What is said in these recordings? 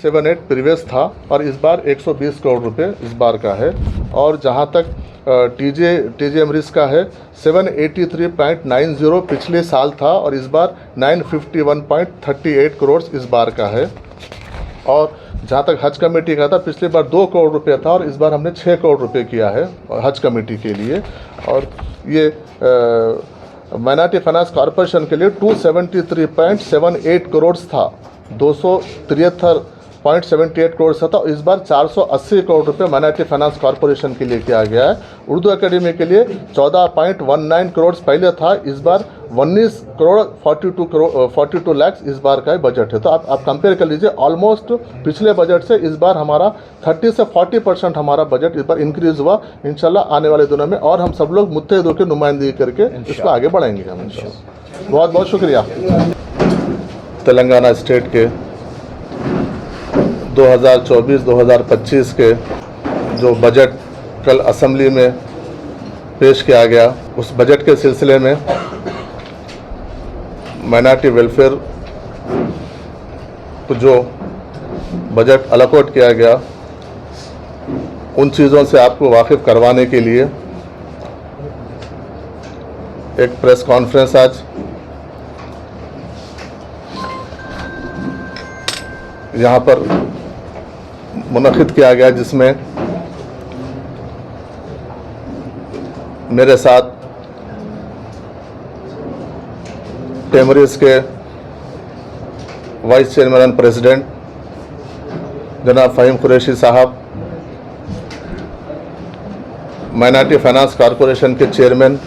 178 previous था और इस बार 120 करोड़ रुपए इस बार का है। और जहां तक टीजे एमरिस का है 783.90 पिछले साल था और इस बार 951.38 करोड़ इस बार का है। और जहाँ तक हज कमेटी का था, पिछली बार 2 करोड़ रुपये था और इस बार हमने 6 करोड़ रुपये किया है हज कमेटी के लिए। और ये माइनॉरिटी फाइनेंस कॉरपोरेशन के लिए 273.78 करोड़ था, 273.78 करोड़ था। इस बार 480 करोड़ रुपए माइनॉरिटी फाइनेंस कॉरपोरेशन के लिए किया गया है। उर्दू एकेडमी के लिए 14.19 करोड़ पहले था, इस बार 19 करोड़ 42 लाख इस बार का बजट है। तो आप कंपेयर कर लीजिए, ऑलमोस्ट पिछले बजट से इस बार हमारा 30 से 40% हमारा बजट इस बार इंक्रीज हुआ। इंशाल्लाह आने वाले दिनों में और हम सब लोग मुत्तहिद होकर नुमाइंदगी करके इसको आगे बढ़ाएंगे हम इंशाल्लाह। बहुत बहुत शुक्रिया। तेलंगाना स्टेट के 2024-2025 के जो बजट कल असेंबली में पेश किया गया, उस बजट के सिलसिले में माइनॉरिटी वेलफेयर को जो बजट अलॉट किया गया, उन चीज़ों से आपको वाकिफ़ करवाने के लिए एक प्रेस कॉन्फ्रेंस आज यहाँ पर मुनक़िद किया गया, जिसमें मेरे साथ टेमरिस के वाइस चेयरमैन एंड प्रेसिडेंट जनाब फ़हीम कुरैशी साहब, माइनॉरिटी फाइनेंस कॉरपोरेशन के चेयरमैन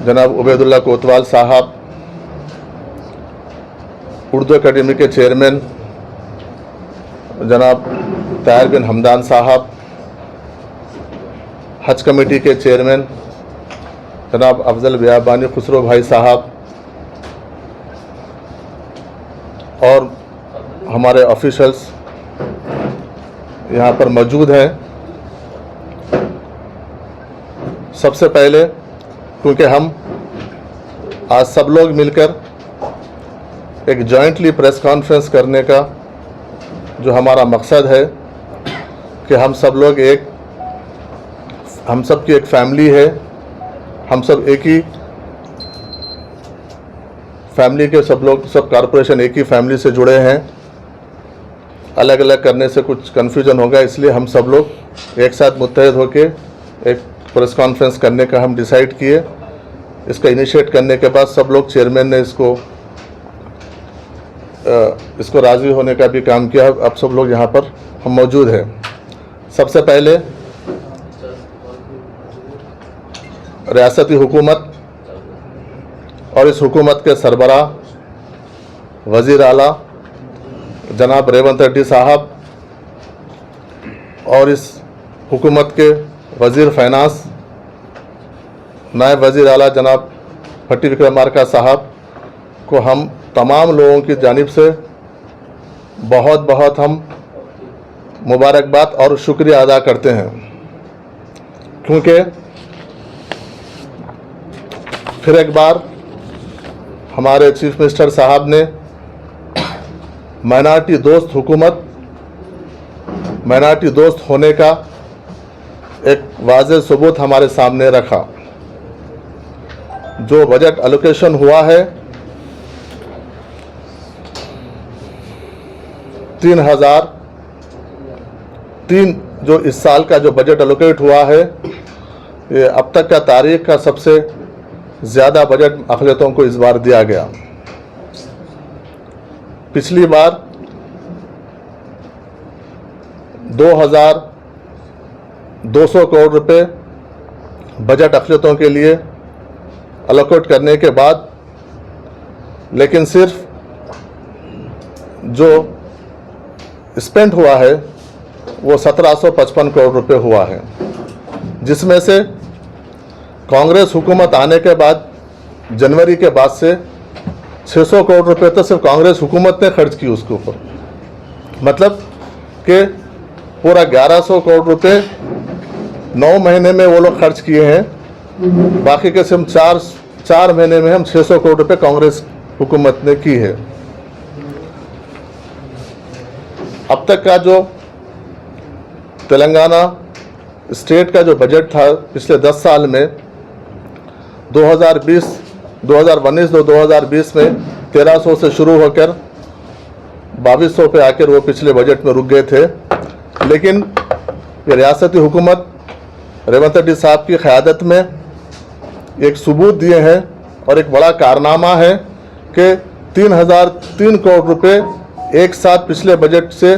जनाब उबैदुल्लाह कोतवाल साहब, उर्दू एकेडमी के चेयरमैन जनाब ताहिर बिन हमदान साहब, हज कमेटी के चेयरमैन जनाब अफजल बियाबानी खुसरो भाई साहब और हमारे ऑफिशल्स यहाँ पर मौजूद हैं। सबसे पहले, क्योंकि हम आज सब लोग मिलकर एक जॉइंटली प्रेस कॉन्फ्रेंस करने का जो हमारा मकसद है कि हम सब की एक फैमिली है, हम सब एक ही फैमिली के सब कॉरपोरेशन एक ही फैमिली से जुड़े हैं। अलग अलग करने से कुछ कन्फ्यूजन होगा, इसलिए हम सब लोग एक साथ मुत्तहिद होकर एक प्रेस कॉन्फ्रेंस करने का हम डिसाइड किए। इसका इनिशिएट करने के बाद सब लोग, चेयरमैन ने इसको राज़ी होने का भी काम किया। अब सब लोग यहाँ पर हम मौजूद हैं। सबसे पहले रियासती हुकूमत और इस हुकूमत के सरबराह वज़ीर आला जनाब रेवंत रेड्डी साहब और इस हुकूमत के वज़ीर फाइनेंस नायब वज़ीर आला जनाब भट्टी विक्रमार्का साहब को हम तमाम लोगों की जानिब से बहुत बहुत हम मुबारकबाद और शुक्रिया अदा करते हैं, क्योंकि फिर एक बार हमारे चीफ मिनिस्टर साहब ने माइनॉरिटी दोस्त हुकूमत, माइनॉरिटी दोस्त होने का एक वाज़ेह सबूत हमारे सामने रखा। जो बजट एलोकेशन हुआ है 3003, जो इस साल का जो बजट एलोकेट हुआ है, ये अब तक का तारीख का सबसे ज़्यादा बजट अक़लियतों को इस बार दिया गया। पिछली बार 2200 करोड़ रुपए बजट अक़लियतों के लिए अलोकेट करने के बाद, लेकिन सिर्फ जो स्पेंड हुआ है वो 1755 करोड़ रुपए हुआ है, जिसमें से कांग्रेस हुकूमत आने के बाद जनवरी के बाद से 600 करोड़ रुपए तो सिर्फ कांग्रेस हुकूमत ने खर्च की उसके ऊपर। मतलब कि पूरा 1100 करोड़ रुपए 9 महीने में वो लोग खर्च किए हैं, बाकी के सिर्फ 4 महीने में हम 600 करोड़ रुपए कांग्रेस हुकूमत ने की है। अब तक का जो तेलंगाना स्टेट का जो बजट था पिछले 10 साल में 2019 में 1300 से शुरू होकर 2200 पे आकर वो पिछले बजट में रुक गए थे। लेकिन ये रियासती हुकूमत रेवंत रेड्डी साहब की क़यादत में एक सबूत दिए हैं और एक बड़ा कारनामा है कि 3003 करोड़ रुपए एक साथ पिछले बजट से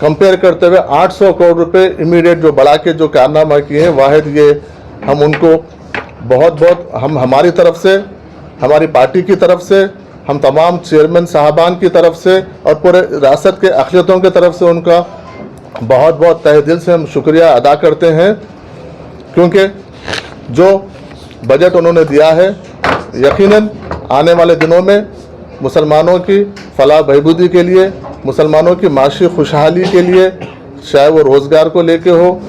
कंपेयर करते हुए 800 करोड़ रुपए इमीडिएट जो बढ़ा के जो कारनामा किए हैं, वाहिद ये हम उनको बहुत हम हमारी तरफ से, हमारी पार्टी की तरफ से, हम तमाम चेयरमैन साहबान की तरफ से और पूरे रियासत के अक़लियतों की तरफ से उनका बहुत तहे दिल से हम शुक्रिया अदा करते हैं, क्योंकि जो बजट उन्होंने दिया है यकीनन आने वाले दिनों में मुसलमानों की फलाह बहबूदी के लिए, मुसलमानों की माशी खुशहाली के लिए, चाहे वो रोज़गार को लेके हो,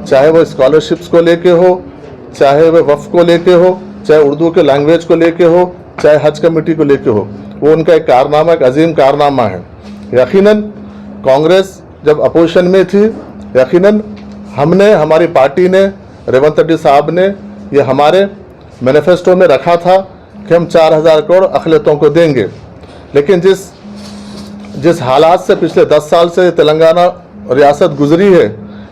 चाहे वो स्कॉलरशिप्स को लेके हो, चाहे वो वफ़ को लेके हो, चाहे उर्दू के लैंग्वेज को लेके हो, चाहे हज कमेटी को लेके हो, वो उनका एक कारनामा, एक अजीम कारनामा है। यकीनन कांग्रेस जब अपोजिशन में थी, यकीनन हमने, हमारी पार्टी ने, रेवंत रेड्डी साहब ने ये हमारे मैनिफेस्टो में रखा था कि हम 4000 करोड़ अक़लियतों को देंगे। लेकिन जिस हालात से पिछले 10 साल से तेलंगाना रियासत गुजरी है,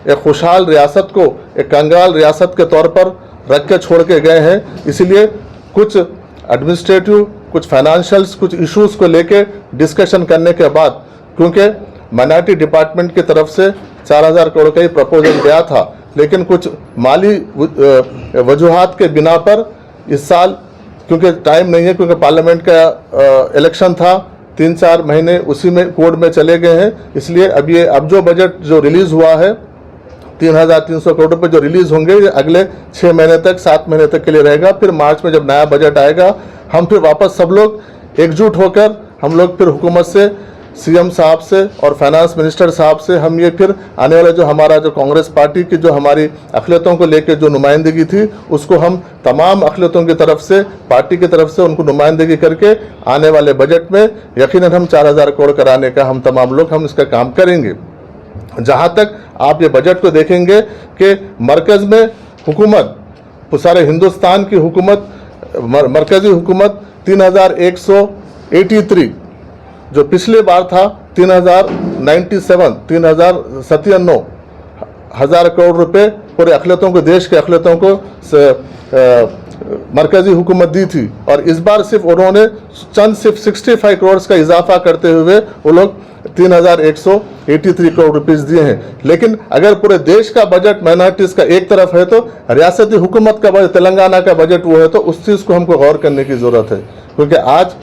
एक खुशहाल रियासत को एक कंगाल रियासत के तौर पर रख के छोड़ के गए हैं। इसीलिए कुछ एडमिनिस्ट्रेटिव, कुछ फाइनेंशियल्स, कुछ इश्यूज़ को लेके डिस्कशन करने के बाद, क्योंकि माइनॉरिटी डिपार्टमेंट की तरफ से 4000 करोड़ का ही प्रपोजल गया था, लेकिन कुछ माली वजूहात के बिना पर इस साल, क्योंकि टाइम नहीं है, क्योंकि पार्लियामेंट का इलेक्शन था, 3-4 महीने उसी में कोर्ट में चले गए हैं, इसलिए अब जो बजट जो रिलीज़ हुआ है 3300 करोड़ रुपये जो रिलीज़ होंगे, ये अगले 6 महीने तक, 7 महीने तक के लिए रहेगा। फिर मार्च में जब नया बजट आएगा, हम फिर वापस सब लोग एकजुट होकर हम लोग फिर हुकूमत से, सीएम साहब से और फाइनेंस मिनिस्टर साहब से हम ये फिर आने वाले जो हमारा जो कांग्रेस पार्टी की जो हमारी अक़लियतों को लेकर जो नुमाइंदगी थी, उसको हम तमाम अक़लियतों की तरफ से, पार्टी की तरफ से उनको नुमाइंदगी करके आने वाले बजट में यकीनन हम 4000 करोड़ कराने का हम तमाम लोग हम इसका काम करेंगे। जहाँ तक आप ये बजट को देखेंगे कि मरकज़ में हुकूमत, सारे हिंदुस्तान की हुकूमत, मरकज़ी हुकूमत 3183 जो पिछले बार था 3,097 हज़ार करोड़ रुपए पूरे अक़लियतों को, देश के अक़लियतों को मरकज़ी हुकूमत दी थी, और इस बार सिर्फ उन्होंने सिर्फ 65 करोड़ का इजाफा करते हुए वो लोग 3183 करोड़ रुपीस दिए हैं। लेकिन अगर पूरे देश का बजट माइनॉरिटीज़ का एक तरफ है, तो रियासती हुकूमत का बजट, तेलंगाना का बजट वो है, तो उस चीज़ को हमको गौर करने की ज़रूरत है, क्योंकि आज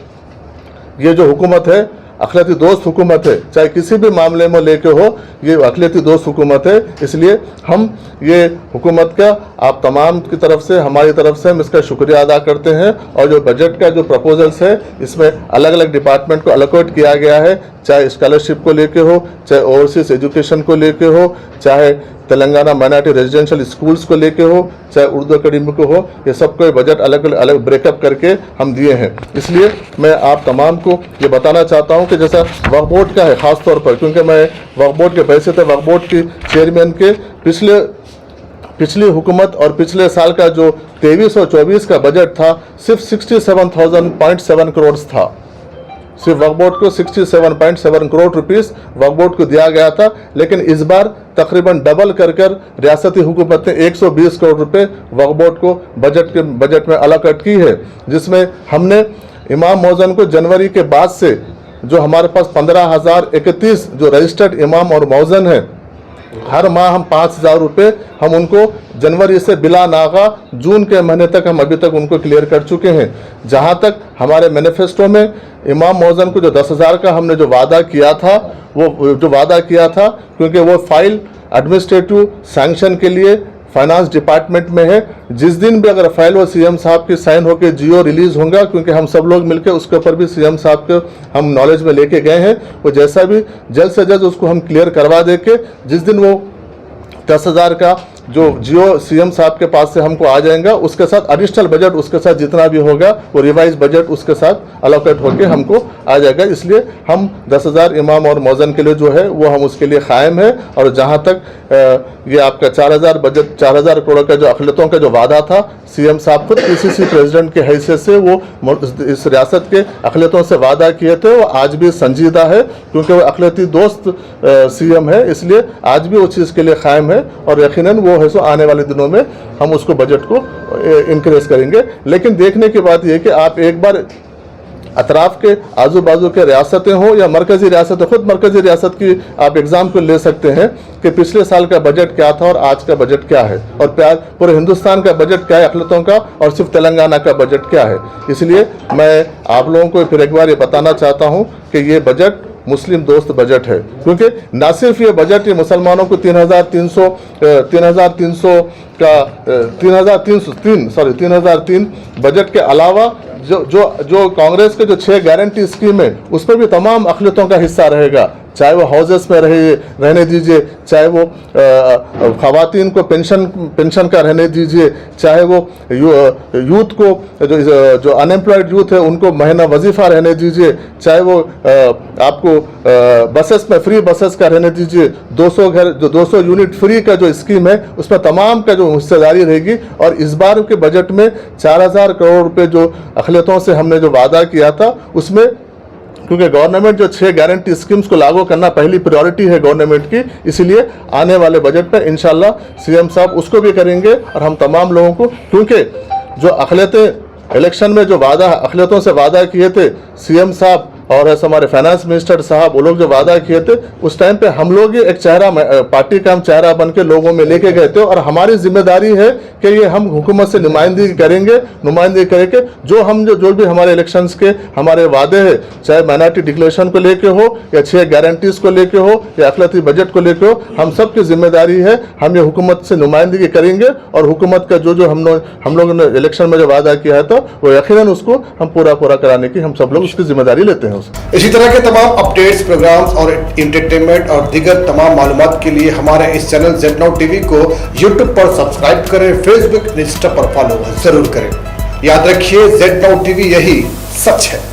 ये जो हुकूमत है अक़लियती दोस्त हुकूमत है, चाहे किसी भी मामले में लेके हो, ये अक़लियती दोस्त हुकूमत है। इसलिए हम ये हुकूमत का आप तमाम की तरफ से, हमारी तरफ से हम इसका शुक्रिया अदा करते हैं। और जो बजट का जो प्रपोजल्स है, इसमें अलग अलग डिपार्टमेंट को अलोकेट किया गया है, चाहे स्कॉलरशिप को लेके हो, चाहे ओवरसीज एजुकेशन को लेके हो, चाहे तेलंगाना माइनॉरिटी रेजिडेंशियल स्कूल्स को लेके हो, चाहे उर्दू अकेडमी को हो, ये सब को बजट अलग अलग ब्रेकअप करके हम दिए हैं। इसलिए मैं आप तमाम को ये बताना चाहता हूँ कि जैसा वक्फ बोर्ड का है, ख़ास तौर पर क्योंकि मैं वक्फ बोर्ड के पैसे थे, वक्फ बोर्ड की चेयरमैन के पिछली हुकूमत और पिछले साल का जो 23 और 24 का बजट था, सिर्फ 67,000.7 करोड़ था। सिर्फ वक्फ बोर्ड को 67.7 करोड़ रुपीस वक्फ बोर्ड को दिया गया था। लेकिन इस बार तकरीबन डबल कर रियासती हुकूमत ने 120 करोड़ रुपए वक्फ बोर्ड को बजट में अलॉकेट की है, जिसमें हमने इमाम मौज़न को जनवरी के बाद से जो हमारे पास 15,031 जो रजिस्टर्ड इमाम और मौज़न है, हर माह हम 5,000 रुपये हम उनको जनवरी से बिला नागा जून के महीने तक हम अभी तक उनको क्लियर कर चुके हैं। जहां तक हमारे मैनिफेस्टो में इमाम मौज़न को जो 10,000 का हमने जो वादा किया था, क्योंकि वो फाइल एडमिनिस्ट्रेटिव सैंक्शन के लिए फाइनेंस डिपार्टमेंट में है। जिस दिन भी अगर फाइल वो सीएम साहब की साइन होकर जियो रिलीज होगा, क्योंकि हम सब लोग मिलकर उसके ऊपर भी सीएम साहब के हम नॉलेज में लेके गए हैं, वो जैसा भी जल्द से जल्द उसको हम क्लियर करवा दे के जिस दिन वो 10,000 का जो जियो सीएम साहब के पास से हमको आ जाएगा, उसके साथ एडिशनल बजट उसके साथ जितना भी होगा वो रिवाइज बजट उसके साथ अलोकेट होकर हमको आ जाएगा। इसलिए हम 10,000 इमाम और मौजन के लिए जो है वो हम उसके लिए कायम है। और जहां तक ये आपका 4,000 बजट 4,000 करोड़ का जो अक़लियतों का जो वादा था, सीएम साहब खुद पीसीसी प्रेसिडेंट के हैसियत से वो इस रियासत के अक़लियतों से वादा किए थे, वो आज भी संजीदा है क्योंकि वो अक़लियती दोस्त सीएम है, इसलिए आज भी वो चीज़ के लिए कायम है। और यकीनन वो है सो आने वाले दिनों में हम उसको बजट को इंक्रीज करेंगे। लेकिन देखने की बात यह कि आप एक बार अतराफ के आजू बाजू के रियासतें हों या मरकज़ी रियासतें, खुद मरकज़ी रियासत की आप एग्जाम्पल ले सकते हैं कि पिछले साल का बजट क्या था और आज का बजट क्या है, और पूरे हिंदुस्तान का बजट क्या है अक़लियतों का, और सिर्फ तेलंगाना का बजट क्या है। इसलिए मैं आप लोगों को फिर एक बार ये बताना चाहता हूँ कि ये बजट मुस्लिम दोस्त बजट है, क्योंकि ना सिर्फ ये बजट ये मुसलमानों को 3,303 बजट के अलावा जो कांग्रेस के जो 6 गारंटी स्कीम है उस पर भी तमाम अक़लियतों का हिस्सा रहेगा, चाहे वो हाउसेस में रहने दीजिए, चाहे वो ख़वातीन को पेंशन का रहने दीजिए, चाहे वो यूथ को जो अनएम्प्लॉयड यूथ है उनको महीना वजीफ़ा रहने दीजिए, चाहे वो आपको बसेस में फ्री बसेस का रहने दीजिए, 200 यूनिट फ्री का जो स्कीम है उसमें तमाम का जो हिस्सेदारी रहेगी। और इस बार के बजट में 4,000 करोड़ रुपए जो अक़लियतों से हमने जो वादा किया था उसमें, क्योंकि गवर्नमेंट जो 6 गारंटी स्कीम्स को लागू करना पहली प्रायोरिटी है गवर्नमेंट की, इसलिए आने वाले बजट में इंशाल्लाह सीएम साहब उसको भी करेंगे। और हम तमाम लोगों को, क्योंकि जो अक़लियतें इलेक्शन में जो वादा अक़लियतों से वादा किए थे सीएम साहब और ऐसे हमारे फाइनेंस मिनिस्टर साहब, वो लोग जो वादा किए थे उस टाइम पे हम लोग एक चेहरा पार्टी का हम चेहरा बन के लोगों में लेके गए थे। और हमारी जिम्मेदारी है कि ये हम हुकूमत से नुमाइंदगी करके जो भी हमारे इलेक्शंस के हमारे वादे हैं, चाहे माइनॉरिटी डिक्लेरेशन को लेके हो या 6 गारंटीज को लेके हो या अक़लियती बजट को लेके हो, हम सब की जिम्मेदारी है हम ये हुकूमत से नुमाइंदगी करेंगे। और हुकूमत का जो हम लोगों ने इलेक्शन में जो वादा किया है तो वो यकीनन उसको हम पूरा कराने की हम सब लोग उसकी जिम्मेदारी लेते हैं। इसी तरह के तमाम अपडेट्स, प्रोग्राम्स और एंटरटेनमेंट और दीगर तमाम मालूमात के लिए हमारे इस चैनल Z Now TV को YouTube पर सब्सक्राइब करें, फेसबुक, इंस्टा पर फॉलो जरूर करें। याद रखिए Z Now TV यही सच है।